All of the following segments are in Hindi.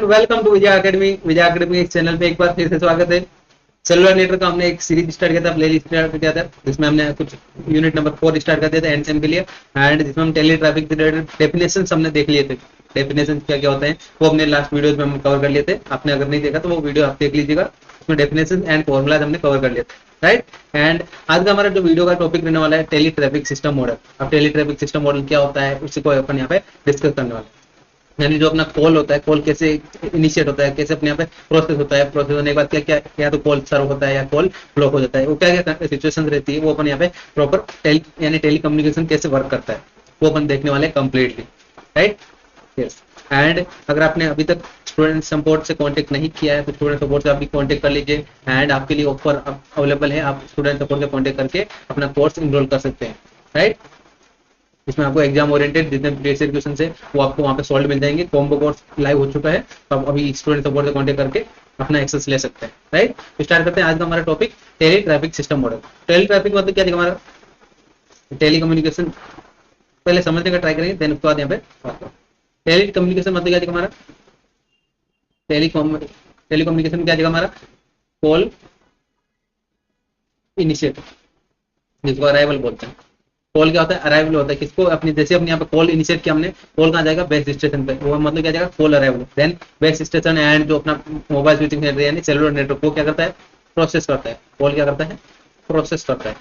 And welcome to Vijay academy. Vijay academy इस चैनल पे एक बार फिर से स्वागत है। सेलुलर नेटवर्क का हमने एक सीरीज स्टार्ट किया था, प्ले लिस्ट स्टार्ट किया था, जिसमें हमने कुछ यूनिट नंबर 4 स्टार्ट कर दिया था एंडसेम के लिए, एंड जिसमें हम टेली ट्रैफिक से रिलेटेड डेफिनेशन हमने देख लिए थे। डेफिनेशन क्या क्या होते हैं वो हमने लास्ट वीडियोज में हम कवर कर लिए थे। आपने अगर नहीं देखा तो वो वीडियो आप देख लीजिएगा, उसमें डेफिनेशन एंड फॉर्मुलाज हमने कवर कर लिए थे, राइट। एंड आज का हमारा जो वीडियो का टॉपिक रहने वाला है टेली ट्रैफिक सिस्टम मॉडल। अब टेली ट्रैफिक सिस्टम मॉडल क्या होता है उसी को अपन यहाँ पे डिस्कस करने वाले हैं। यानी जो अपना कॉल होता है, कॉल कैसे इनिशिएट होता है, कैसे अपने यहाँ पे प्रोसेस होता है, प्रोसेस होने के बाद क्या क्या या तो कॉल सर्व होता है या कॉल ब्लॉक हो जाता है, वो क्या क्या सिचुएशन रहती है, वो अपन यहाँ पे प्रॉपर यानी टेली कम्युनिकेशन कैसे वर्क करता है वो अपन देखने वाले कंप्लीटली, राइट। यस। एंड अगर आपने अभी तक स्टूडेंट सपोर्ट से कांटेक्ट नहीं किया है तो स्टूडेंट सपोर्ट से आप भी कांटेक्ट कर लीजिए, एंड आपके लिए ऑफर अवेलेबल है। आप स्टूडेंट सपोर्ट से कांटेक्ट करके अपना कोर्स इनरोल कर सकते हैं, राइट। इसमें आपको एग्जाम ओरिएंटेड जितने प्रीवियस क्वेश्चन है वो आपको वहाँ पे सॉल्व मिल जाएंगे। कॉम्बो कोर्स लाइव हो चुका है, तो आप अभी स्टूडेंट सपोर्ट से कांटेक्ट करके अपना एक्सेस ले सकते हैं, राइट। तो स्टार्ट करते हैं आज का हमारा topic, tele traffic system model. Tele traffic मतलब क्या है हमारा, टेली कम्युनिकेशन पहले समझने का ट्राई करेंगे, देन उसके बाद यहाँ पे बात करें। टेली कम्युनिकेशन मतलब क्या है हमारा, टेली कम्युनिकेशन क्या है हमारा, कॉल इनिशिएट, जिसको अराइवल बोलते हैं। कॉल क्या होता है, अराइवल होता है। किसको, अपनी जैसे अपने यहाँ पे कॉल इनिशिएट किया हमने, कॉल कहाँ जाएगा, बेस स्टेशन पे, वो मतलब क्या जाएगा, call arrival. Then base station and जो अपना मोबाइल स्विचिंग नेटवर्क यानी सेलुलर नेटवर्क, वो क्या करता है, प्रोसेस करता है। कॉल क्या करता है, प्रोसेस करता है।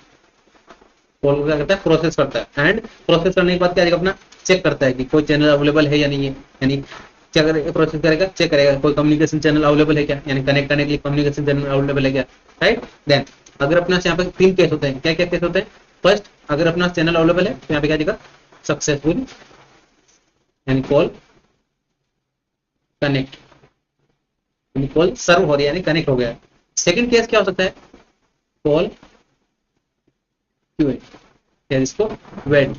कॉल क्या करता है, प्रोसेस करता है। एंड प्रोसेस करने के बाद क्या अपना चेक करता है कि कोई चैनल अवेलेबल है या नहीं है, यानी क्या करेगा, प्रोसेस करेगा, चेक करेगा कोई कम्युनिकेशन चैनल अवेलेबल है क्या, यानी कनेक्ट करने के लिए कम्युनिकेशन चैनल अवेलेबल है क्या, राइट। देन अगर अपना यहाँ पे 3 केस होते हैं, क्या क्या केस होते हैं। फर्स्ट, अगर अपना चैनल अवेलेबल है तो यहाँ पे क्या दिखा, सक्सेसफुल, यानी कॉल कनेक्ट, यानी कॉल सर्व हो रही है, यानी कनेक्ट हो गया। सेकंड केस क्या हो सकता है, कॉल क्यूएट, या इसको वेट,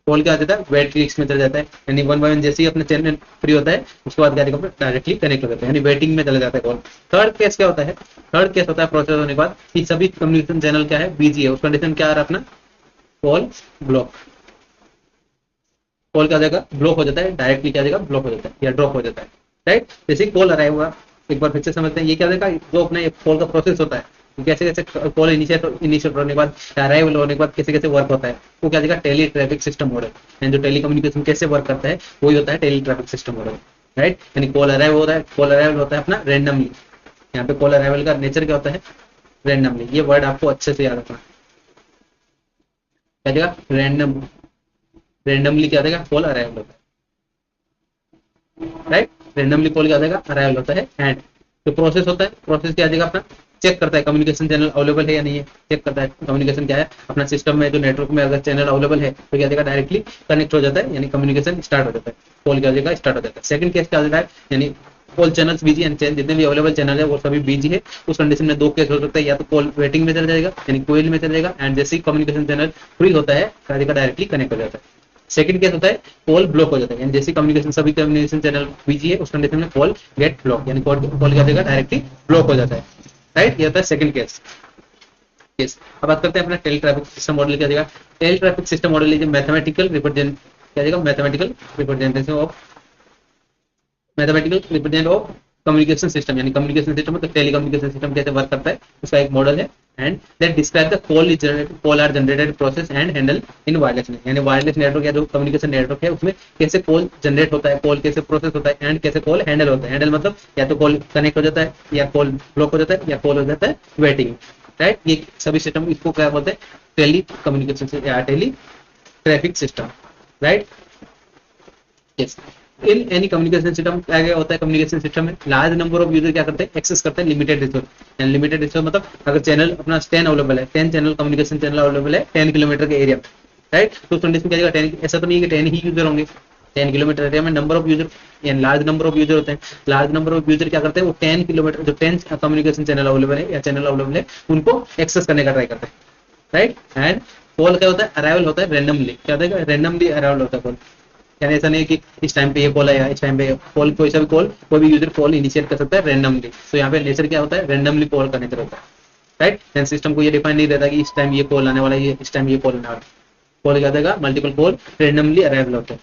कॉल क्या जाता है, वेट लिस्ट में चला जाता है, यानी 1 by 1 जैसे ही अपना चैनल फ्री होता है उसके बाद क्या डायरेक्टली कनेक्ट हो जाता है, यानी वेटिंग में चला जाता है कॉल। थर्ड केस क्या होता है, थर्ड केस होता है प्रोसेस होने के बाद कि सभी कम्युनिकेशन चैनल क्या है, बिजी है, उस कंडीशन क्या आ रहा है अपना, कॉल ब्लॉक, कॉल क्या जाएगा, ब्लॉक हो जाता है, डायरेक्टली क्या जाएगा, ब्लॉक हो जाता है या ड्रॉप हो जाता है, राइट। जैसे कॉल अराइव हुआ, एक बार फिर से समझते हैं ये क्या देगा, जो अपना कॉल का प्रोसेस होता है, कैसे कैसे कॉल इनिशिएट होने के बाद, अराइवल होने के बाद कैसे कैसे वर्क होता है, वो क्या देगा, tele traffic system model. And जो टेली कम्युनिकेशन कैसे वर्क करता है वही होता है tele traffic system model, right. यानी कॉल अराइव होता है, कॉल अराइवल होता है अपना रेंडमली। यहाँ पे कॉल अराइवल का नेचर क्या होता है, रेंडमली। ये वर्ड आपको अच्छे से याद रखना, क्या देगा, रैंडम, रेंडमली क्या देगा, कॉल अराइवल होता है, राइट। रेंडमली कॉल क्या देगा, अराइवल होता है। एंड जो प्रोसेस होता है, प्रोसेस क्या देगा, अपना चेक करता है कम्युनिकेशन चैनल अवेलेबल है या नहीं है, चेक करता है कम्युनिकेशन क्या है अपना सिस्टम में, जो नेटवर्क में अगर चैनल अवेलेबल है तो क्या देगा, डायरेक्टली कनेक्ट हो जाता है, यानी कम्युनिकेशन स्टार्ट हो जाता है, कॉल क्या देगा, स्टार्ट हो जाता है। सेकंड केस क्या होता है, यानी कॉल चैनल्स बिजी एंड जितने भी अवेलेबल चैनल है वो सभी बिजी है। उस कंडीशन में 2 केस हो सकता है, या तो कॉल वेटिंग में चला जाएगा यानी कोयल में चला जाएगा, एंड जैसे ही कम्युनिकेशन चैनल फ्री होता है क्या देगा, डायरेक्टली कनेक्ट हो जाता है। सेकंड केस होता है कॉल ब्लॉक हो जाता है, यानी जैसे कम्युनिकेशन सभी कम्युनिकेशन चैनल बिजी है उस कंडीशन में कॉल गेट ब्लॉक, यानी कॉल क्या देगा, डायरेक्टली ब्लॉक हो जाता है, राइट। ये होता है सेकंड केस। यस। अब बात करते हैं अपना टेली ट्रैफिक सिस्टम मॉडल क्या देगा। टेली ट्रैफिक सिस्टम मॉडल लीजिए, मैथमेटिकल रिप्रेजेंट क्या देगा, mathematical representation of, mathematical represent of communication system, यानी कम्युनिकेशन सिस्टम मतलब टेली कम्युनिकेशन सिस्टम कैसे वर्क करता है उसका एक मॉडल है। And that describe the call are generated process and handle in wireless, यानी वायरलेस नेटवर्क या जो कम्युनिकेशन नेटवर्क है उसमें कैसे कॉल जनरेट होता है, कॉल कैसे प्रोसेस होता है, एंड कैसे कॉल हैंडल होता है। हैंडल मतलब या तो कॉल कनेक्ट हो जाता है, या कॉल ब्लॉक हो जाता है, या कॉल हो जाता है वेटिंग, राइट। ये सभी सिस्टम इसको क्या बोलते हैं, टेली कम्युनिकेशन या tele traffic system, right. Yes. In any communication system क्या होता है, कम्युनिकेशन सिस्टम में लार्ज नंबर ऑफ यूजर क्या करते हैं, एक्सेस करते हैं limited resource. And limited resource मतलब अगर चैनल अपना 10 अवेलेबल है, 10 चैनल कम्युनिकेशन चैनल अवेलेबल है 10 किलोमीटर के एरिया में, राइट। तो उस कंडीशन में क्या 10, ऐसा तो नहीं है कि 10 ही यूजर होंगे 10 किलोमीटर एरिया में, नंबर ऑफ यूजर यानी लार्ज नंबर ऑफ यूजर होते हैं। लार्ज नंबर ऑफ यूजर क्या करते हैं, वो 10 किलोमीटर जो 10 कम्युनिकेशन चैनल अवेलेबल है या चैनल अवेलेबल है उनको एक्सेस करने का ट्राई करते हैं, राइट। एंड कॉल क्या होता है, अराइवल होता है रेंडमली, क्या होता है, रेंडमली अराइवल होता है कॉल, यानी ऐसा नहीं कि इस टाइम पे ये कॉल आया, इस टाइम पे कॉल, कोई सा भी कॉल कोई भी यूजर कॉल इनिशिएट कर सकता है रेंडमली। तो यहाँ पे नेचर क्या होता है, रेंडमली कॉल का नेचर होता है, राइट। एंड सिस्टम को ये डिफाइन नहीं रहता कि इस टाइम ये कॉल आने वाला है, इस टाइम ये कॉल आने वाला है। कॉल क्या देगा, मल्टीपल कॉल रेंडमली अराइवल होता है,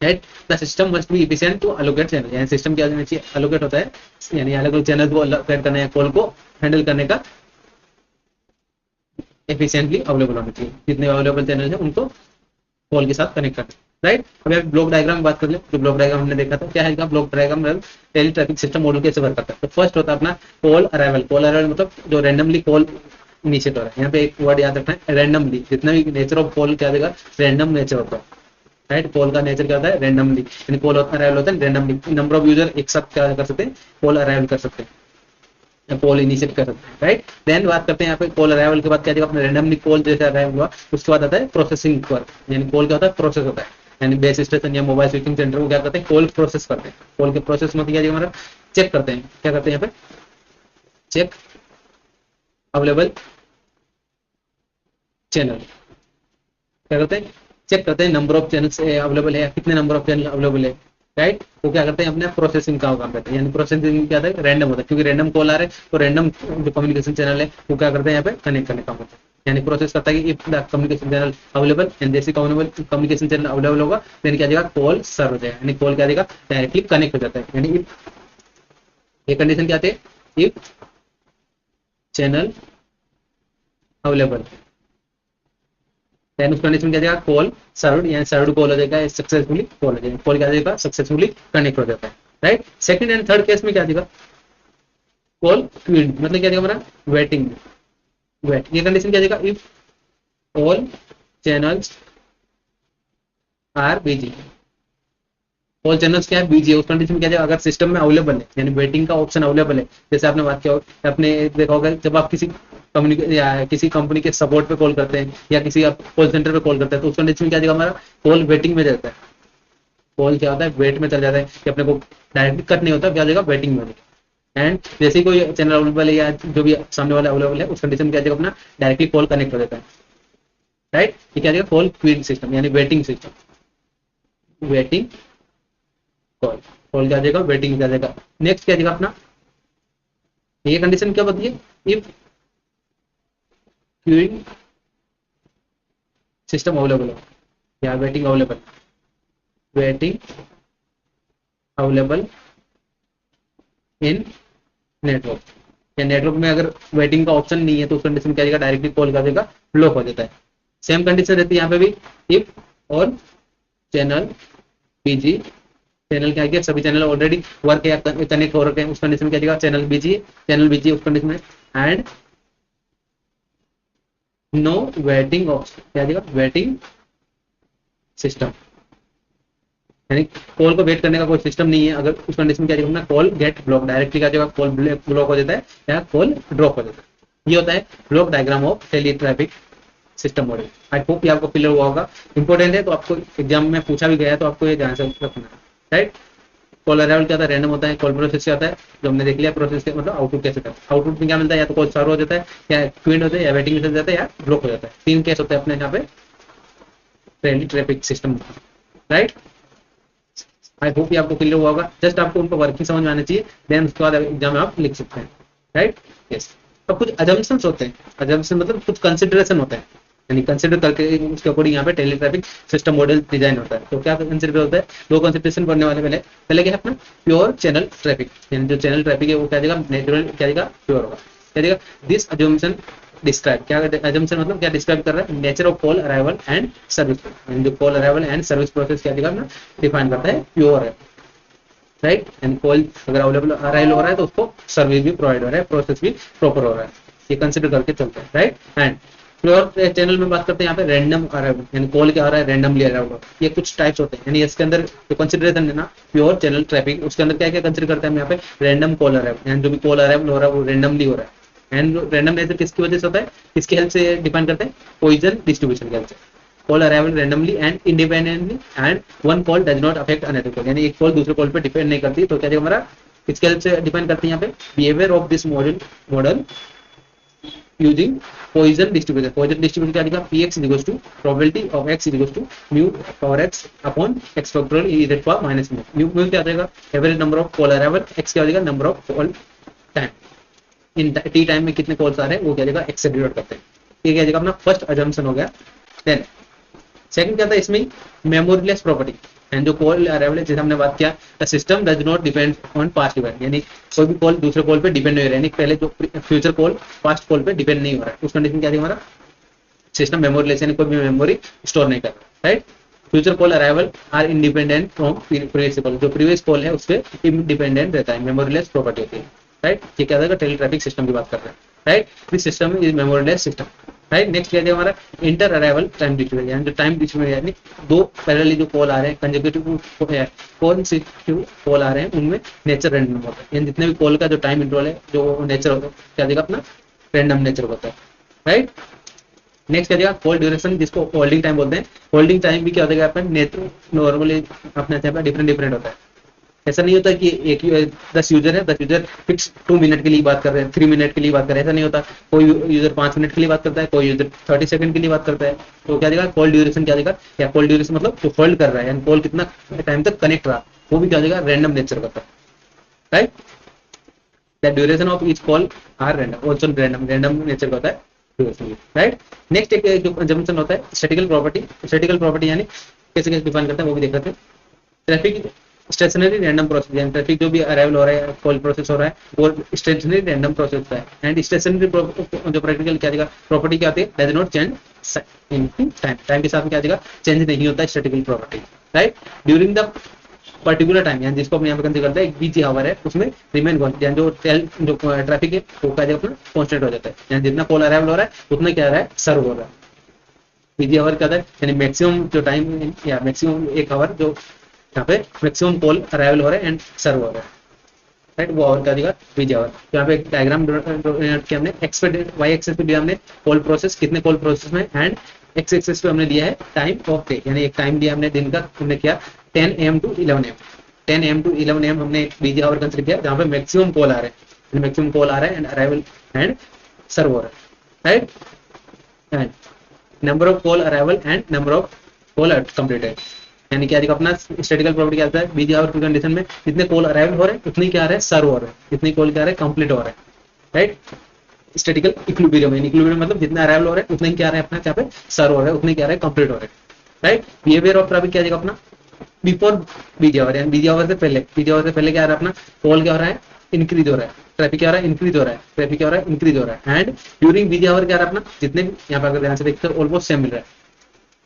right. The system must be efficient to allocate channel, यानी सिस्टम क्या होना चाहिए, अलोकेट होता है, यानी अलग अलग चैनल को अलोकेट करने, कॉल को हैंडल करने का एफिशिएंटली अवेलेबल होना चाहिए, जितने अवेलेबल चैनल है उनको कॉल के साथ कनेक्ट करना, राइट। अभी आप ब्लॉक डायग्राम की बात कर ले, जो ब्लॉक डायग्राम हमने देखा था, क्या है का block diagram tele traffic system model कैसे वर्क करता है। तो फर्स्ट होता है अपना कॉल अराइवल। कॉल अराइवल मतलब जो रैंडमली कॉल इनिशिएट हो रहा है, यहाँ पे एक वर्ड याद रखना है, रैंडमली। जितना भी नेचर ऑफ कॉल क्या देगा, रैंडम नेचर होता है, राइट। कॉल का नेचर क्या होता है, रैंडमली, यानी कॉल अराइवल होता है रैंडमली। नंबर ऑफ यूजर एक साथ क्या कर सकते हैं, कॉल अराइवल कर सकते हैं, कॉल इनिशिएट कर सकते हैं, राइट। देन बात करते हैं यहाँ पे कॉल अराइवल के बाद क्या देगा, अपने रैंडमली कॉल जैसे अराइवल हुआ, उसके बाद आता है प्रोसेसिंग वर्क, यानी कॉल क्या होता है, प्रोसेस होता है, यानी बेस स्टेशन या मोबाइल स्विचिंग सेंटर को क्या करते हैं, कॉल प्रोसेस करते हैं। कॉल के प्रोसेस में क्या हमारा चेक करते हैं, क्या करते हैं यहाँ पे, चेक अवेलेबल चैनल, क्या करते हैं, चेक करते हैं नंबर ऑफ चैनल्स अवेलेबल है, कितने नंबर ऑफ चैनल अवेलेबल है, राइट। वो क्या करते हैं, अपने प्रोसेसिंग का काम करते हैं, यानी प्रोसेसिंग क्या होता है, रैंडम होता है, क्योंकि रैंडम कॉल आ रहे हैं तो रैंडम जो कम्युनिकेशन चैनल है वो क्या करते हैं, यहाँ पे कनेक्ट करने का काम होता है, यानी प्रोसेस करता है कि if the communication channel available, and जैसे कम्युनिकेशन चैनल अवेलेबल होगा देन क्या देगा, कॉल सर्व हो जाएगा, यानी कॉल क्या देगा, डायरेक्टली कनेक्ट हो जाता है। यानी इफ ये कंडीशन क्या आती है, इफ चैनल अवेलेबल, देन उस कंडीशन क्या देगा, कॉल सर्व्ड, यानी सर्व्ड कॉल हो जाएगा, सक्सेसफुली कॉल हो जाएगा, कॉल क्या देगा, सक्सेसफुली कनेक्ट हो जाता है, right. Second and third case में क्या देगा, कॉल क्यूइंग, मतलब क्या देगा हमारा, वेटिंग, वेट। ये कंडीशन क्या देगा, if all channels are busy, all channels क्या है, बिजी है, उस कंडीशन में क्या जाएगा, अगर सिस्टम में अवेलेबल है, यानी वेटिंग का ऑप्शन अवेलेबल है। जैसे आपने बात किया होगा, आपने देखा होगा जब आप किसी किसी कंपनी के सपोर्ट पे कॉल करते हैं या किसी आप कॉल सेंटर पे कॉल करते हैं, तो उस कंडीशन में क्या जाएगा, हमारा कॉल वेटिंग में जाता है, कॉल क्या होता है, वेट में चल जाता है, कि अपने को डायरेक्टली कट नहीं होता, क्या जाएगा, वेटिंग में। एंड जैसे ही कोई चैनल अवेलेबल है या जो भी सामने वाला अवेलेबल है, उस कंडीशन में क्या जाएगा, अपना डायरेक्टली कॉल कनेक्ट हो जाता है, राइट। ये क्या जाएगा, कॉल क्यूइंग सिस्टम, यानी waiting system, waiting call, call क्या जाएगा, वेटिंग क्या जाएगा। नेक्स्ट क्या जाएगा अपना, ये कंडीशन क्या बताइए, इफ क्यूइंग सिस्टम अवेलेबल हो या waiting available, waiting available in network, या नेटवर्क में अगर वेटिंग का ऑप्शन नहीं है तो उस कंडीशन में क्या जाएगा, डायरेक्टली कॉल कर देगा, ब्लॉक हो जाता है। सेम कंडीशन रहती है यहाँ पे भी, इफ और चैनल बिजी, चैनल क्या है, सभी चैनल ऑलरेडी वर्क या कनेक्ट हो रखे हैं, उस कंडीशन में क्या जाएगा, चैनल बिजी, चैनल बिजी उस कंडीशन में, एंड नो वेटिंग ऑप्शन, क्या जाएगा, वेटिंग सिस्टम, यानी कॉल को वेट करने का कोई सिस्टम नहीं है, अगर उस कंडीशन में क्या जाएगा, कॉल गेट ब्लॉक, डायरेक्टली क्या जाएगा, कॉल ब्लॉक हो जाता है या कॉल ड्रॉप हो जाता है। ये होता है block diagram of tele traffic system model. I hope ये आपको क्लियर हुआ होगा, इंपॉर्टेंट है, तो आपको एग्जाम में पूछा भी गया है, तो आपको ये ध्यान से रखना है, राइट। कॉल अराइवल क्या होता है, रैंडम होता है, कॉल प्रोसेस क्या होता है, जो हमने देख लिया प्रोसेस के मतलब आउटपुट कैसे होता है, आउटपुट में क्या मिलता है, या तो कॉल सर्व हो जाता है, या क्यूइंग होता है, या वेटिंग में चल जाता है, या ब्लॉक हो जाता है। तीन केस होते हैं अपने यहाँ पे tele traffic system, right. I hope ये आपको क्लियर हुआ होगा, जस्ट आपको उनका वर्किंग समझ में आना चाहिए, देन उसके बाद एग्जाम में आप लिख सकते हैं, राइट। यस, अब कुछ अजम्पशंस होते हैं, अजम्पशन मतलब कुछ कंसिडरेशन होता है, यानी कंसिडर करके उसके अकॉर्डिंग यहाँ पे tele traffic system model design होता है। तो क्या कंसिडर होता है, दो कंसिडरेशन करने वाले पहले पहले क्या है अपना प्योर चैनल ट्रैफिक, यानी जो चैनल ट्रैफिक है वो क्या देगा, नेचुरल क्या देगा, प्योर होगा, क्या देगा। दिस अजम्पशन डिस्क्राइब, क्या अजम्पशन मतलब क्या डिस्क्राइब कर रहा है, nature of call arrival and service, यानी जो call arrival and service process क्या देगा अपना डिफाइन करता है, प्योर है, राइट। यानी कॉल अगर अवेलेबल अराइवल हो रहा है तो उसको सर्विस भी प्रोवाइड हो रहा है, प्रोसेस भी प्रॉपर हो रहा है, ये कंसिडर करके चलता है, राइट। एंड प्योर चैनल में बात करते हैं यहाँ पे रैंडम अराइवल, यानी कॉल क्या आ रहा है, रैंडमली अराइवल, ये कुछ टाइप्स होते हैं, यानी इसके अंदर जो कंसिडरेशन है ना प्योर चैनल ट्रैफिक, उसके अंदर क्या क्या कंसिडर करते हैं हम यहाँ पे, रैंडम कॉल अराइवल, यानी जो भी कॉल अराइवल हो रहा है वो रैंडमली हो रहा है, एंड रैंडम नेचर किसकी वजह से होता है, किसकी हेल्प से डिफाइन करते हैं, पॉइजन डिस्ट्रीब्यूशन की हेल्प से। Call arrival randomly and independently, and one call does not affect another call, यानी एक कॉल दूसरे कॉल पे डिपेंड नहीं करती, तो क्या है हमारा किसके हेल्प से डिफाइन करते हैं यहाँ पे, behaviour of this model using Poisson distribution. Poisson distribution क्या लिखा, px is equals to probability of x is equals to mu power x upon x factorial e raised to minus mu। mu क्या आ जाएगा, average number of call arrival, x क्या हो जाएगा, number of call time, in T time में कितने कॉल्स आ रहे हैं वो क्या जाएगा, x से डिवाइड करते हैं। ये क्या जाएगा अपना फर्स्ट अजम्पशन हो गया। देन सेकंड क्या था इसमें, मेमोरीलेस प्रॉपर्टी, एंड जो कॉल अराइवल है, जैसे हमने बात किया, the system does not depend on past event, यानी कोई भी कॉल दूसरे कॉल पे डिपेंड नहीं हो रहा है, यानी पहले जो फ्यूचर कॉल पास्ट कॉल पे डिपेंड नहीं हो रहा है, उस कंडीशन क्या है हमारा सिस्टम मेमोरी लेस, यानी कोई भी मेमोरी स्टोर नहीं कर रहा, right. Future call arrival are independent from previous call, जो प्रीवियस कॉल है उससे इंडिपेंडेंट रहता है, मेमोरी लेस प्रॉपर्टी होती है, राइट। ये क्या होगा, टेली ट्रैफिक सिस्टम की बात कर रहे हैं, right. This system is memory less system, right. Next क्या है हमारा इंटर अराइवल टाइम डिस्ट्रीब्यूशन, यानी जो टाइम डिस्ट्रीब्यूशन यानी दो पैरेलली जो कॉल आ रहे हैं कंसेक्यूटिव कॉल आ रहे हैं, उनमें नेचर रैंडम होता है, यानी जितने भी कॉल का जो टाइम इंटरवल है, जो नेचर होता है क्या देगा अपना रैंडम नेचर होता है, राइट। नेक्स्ट क्या देगा कॉल ड्यूरेशन, जिसको होल्डिंग टाइम बोलते हैं। होल्डिंग टाइम भी क्या होता है अपना नेचर नॉर्मली अपने डिफरेंट डिफरेंट होता है, ऐसा नहीं होता कि एक 10 यूजर है, 10 यूजर फिक्स 2 मिनट के लिए बात कर रहे हैं, 3 मिनट के लिए बात कर रहे हैं, ऐसा नहीं होता। कोई यूजर 5 मिनट के लिए बात करता है, कोई यूजर 30 सेकंड के लिए बात करता है। तो क्या देगा कॉल ड्यूरेशन क्या देगा, या कॉल ड्यूरेशन मतलब जो होल्ड कर रहा है, यानी कॉल कितना टाइम तक कनेक्ट रहा, वो भी क्या देगा रैंडम नेचर का, right. The duration of each call are random, also random nature का होता है ड्यूरेशन, राइट। नेक्स्ट एक जो कंजम्पशन होता है स्टैटिकल प्रॉपर्टी। स्टैटिकल प्रॉपर्टी यानी कैसे कैसे डिफाइन करते हैं वो भी देख लेते हैं। ट्रैफिक स्टेशनरी रैंडम प्रोसेस, यानी ट्रैफिक जो भी अराइवल हो रहा है, कॉल प्रोसेस हो रहा है, वो स्टेशनरी रैंडम प्रोसेस होता है। एंड स्टेशनरी जो प्रैक्टिकल क्या देगा प्रॉपर्टी क्या होती है, does not change in time, time के साथ क्या देगा चेंज नहीं होता है statistical property, right. During the particular time, यानी जिसको हम यहाँ पे कंसीडर करते हैं एक बीजी आवर है, उसमें रिमेन यानी जो ट्रैफिक है वो क्या देगा अपना कॉन्स्टेंट हो जाता है, यानी जितना कॉल अराइवल हो रहा है उतना क्या रहा है सर्व हो रहा है। बीजी आवर क्या होता है, यानी मैक्सिमम जो टाइम या मैक्सिमम एक आवर जो यहाँ पे मैक्सिमम कॉल अराइवल हो रहा है एंड सर्व हो रहा है, राइट, वो आवर क्या देगा बीजी आवर। तो यहाँ पे एक डायग्राम किया हमने, एक्सपेक्टेड वाई एक्सेस पे दिया हमने कॉल प्रोसेस कितने कॉल प्रोसेस में, एंड एक्स एक्सेस पे हमने लिया है टाइम ऑफ डे, यानी एक टाइम दिया हमने दिन का, हमने किया 10 AM to 11 AM, 10 AM to 11 AM हमने बीजी आवर कंसीडर किया, जहाँ पे मैक्सिमम कॉल आ रहे हैं, मैक्सिमम कॉल आ रहा है एंड अराइवल एंड सर्व हो रहा है, right. And number of call arrival and number of call completed, यानी क्या देखा अपना स्टैटिकल प्रॉपर्टी क्या होता है, बीजी आवर की कंडीशन में जितने कॉल अराइवल हो रहे हैं उतने क्या आ रहे हैं सर्व हो रहे हैं, जितने कॉल क्या आ रहे हैं कंप्लीट हो रहे हैं, राइट। स्टैटिकल इक्विलिब्रियम, इक्विलिब्रियम मतलब जितना अराइवल हो रहा है उतने क्या आ रहे हैं अपना क्या पे सर्व हो रहा है, उतने क्या आ रहे हैं कंप्लीट हो रहे हैं, राइट। बिहेवियर ऑफ ट्रैफिक क्या देगा अपना बिफोर बीजी आवर, यानी बीजी आवर से पहले, बीजी आवर से पहले क्या आ रहा है अपना कॉल क्या हो रहा है इंक्रीज हो रहा है, ट्रैफिक क्या हो रहा है इंक्रीज हो रहा है, ट्रैफिक क्या हो रहा है इंक्रीज हो रहा है। एंड ड्यूरिंग बीजी आवर क्या आ रहा है अपना जितने भी यहाँ पर अगर ध्यान से देखते हैं ऑलमोस्ट सेम मिल रहा है,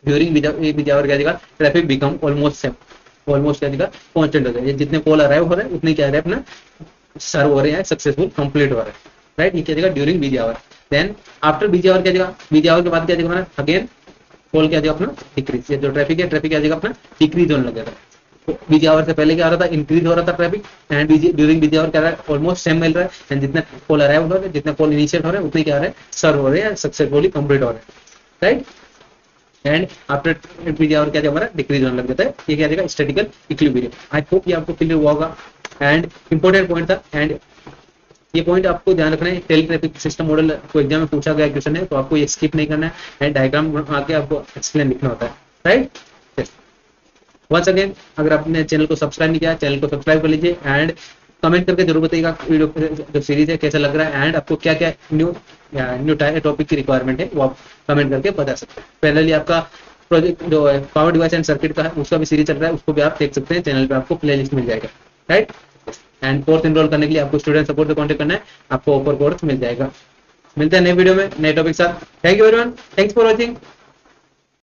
ड्यूरिंग बीजी आवर क्या देगा traffic become almost same, almost क्या देगा कांस्टेंट हो जाएगा, जितने कॉल अराइव हो रहे हैं उतने क्या आ रहे हैं अपना सर्व हो रहे हैं, सक्सेसफुल कंप्लीट हो रहा है, राइट। ये क्या देगा during busy hour. Then after busy hour क्या देगा, बीजी आवर के बाद क्या देगा अपना अगेन कॉल क्या देगा अपना डिक्रीज, जो ट्रैफिक है ट्रैफिक क्या देगा अपना डिक्रीज होने लगेगा। बीजी आवर से पहले क्या हो रहा था इंक्रीज हो रहा था traffic, and during busy hour क्या रहा है ऑलमोस्ट सेम मिल रहा है, एंड जितना कॉल अराइव हो रहा है, जितना कॉल इनिशिएट हो रहे हैं उतने क्या आ रहे हैं सर्व हो रहे हैं, सक्सेसफुली कंप्लीट हो रहे हैं, right. And after busy hour क्या हमारा डिक्रीज होने लग जाता है, ये क्या देगा स्टैटिकल इक्विलिब्रियम। आई होप ये आपको क्लियर हुआ होगा, एंड इंपॉर्टेंट पॉइंट था, एंड ये पॉइंट आपको ध्यान रखना है, टेली ट्रैफिक सिस्टम मॉडल को एग्जाम में पूछा गया क्वेश्चन है, तो आपको ये स्किप नहीं करना है, एंड डायग्राम आके आपको एक्सप्लेन लिखना होता है, राइट। वंस अगेन अगर आपने चैनल को सब्सक्राइब नहीं किया, चैनल को सब्सक्राइब कर लीजिए, एंड कमेंट करके जरूर बताइएगा वीडियो जो सीरीज है कैसा लग रहा है, एंड आपको क्या क्या न्यू टॉपिक की रिक्वायरमेंट है वो आप कमेंट करके बता सकते हैं। पहले आपका प्रोजेक्ट जो है पावर डिवाइस एंड सर्किट का है उसका भी सीरीज चल रहा है, उसको भी आप देख सकते हैं, चैनल पे आपको प्लेलिस्ट मिल जाएगा, राइट। एंड कोर्स एनरोल करने के लिए आपको स्टूडेंट सपोर्ट से कॉन्टेक्ट करना है, आपको ऑफर कोर्स मिल जाएगा। मिलते हैं नए वीडियो में नए टॉपिक के साथ। Thank you everyone, thanks for watching.